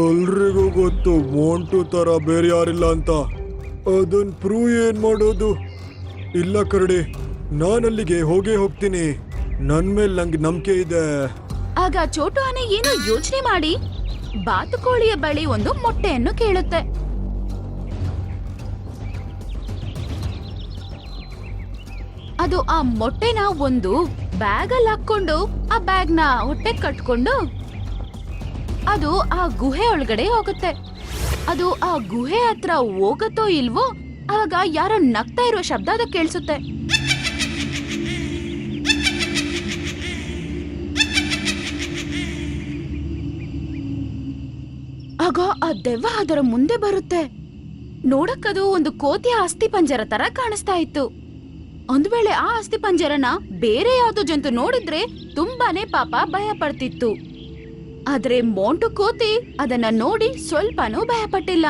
ಎಲ್ರಿಗೂ ಗೊತ್ತು ಮೋಂಟು ತರ ಬೇರೆ ಯಾರಿಲ್ಲ ಅಂತ. ಅದನ್ ಪ್ರೂವ್ ಏನ್ ಮಾಡೋದು? ಇಲ್ಲ ಕರಡಿ, ನಾನಲ್ಲಿಗೆ ಹೋಗೇ ಹೋಗ್ತೀನಿ. ನನ್ ಮೇಲೆ ನಂಗೆ ನಂಬಿಕೆ ಇದೆ. ಆಗ ಚೋಟು ಆನೆ ಏನೋ ಯೋಚನೆ ಮಾಡಿ ಬಾತುಕೋಳಿಯ ಬಳಿ ಒಂದು ಮೊಟ್ಟೆಯನ್ನು ಕೇಳುತ್ತೆ. ಅದು ಆ ಮೊಟ್ಟೆನ ಒಂದು ಬ್ಯಾಗ್ ಅಲ್ಲಿ ಹಾಕೊಂಡು ಆ ಬ್ಯಾಗ್ ನ ಹೊಟ್ಟೆ ಕಟ್ಕೊಂಡು ಅದು ಆ ಗುಹೆ ಒಳಗಡೆ ಹೋಗುತ್ತೆ. ಅದು ಆ ಗುಹೆ ಹತ್ರ ಹೋಗತ್ತೋ ಇಲ್ವೋ ಆಗ ಯಾರೋ ನಗ್ತಾ ಇರೋ ಶಬ್ದ ಅದು ಕೇಳಿಸುತ್ತೆ. ಆಗ ಆ ದೆವ್ವ ಅದರ ಮುಂದೆ ಬರುತ್ತೆ. ನೋಡಕ್ಕದು ಒಂದು ಕೋತಿಯ ಅಸ್ಥಿ ಪಂಜರ ತರ ಕಾಣಿಸ್ತಾ ಇತ್ತು. ಒಂದ್ ವೇಳೆ ಆ ಅಸ್ಥಿ ಪಂಜರನ ಬೇರೆ ಯಾವ್ದೋ ಜಂತು ನೋಡಿದ್ರೆ ತುಂಬಾನೇ ಪಾಪ ಭಯ ಪಡ್ತಿತ್ತು. ಆದ್ರೆ ಮೋಂಟು ಕೋತಿ ಅದನ್ನ ನೋಡಿ ಸ್ವಲ್ಪನೂ ಭಯ ಪಟ್ಟಿಲ್ಲ.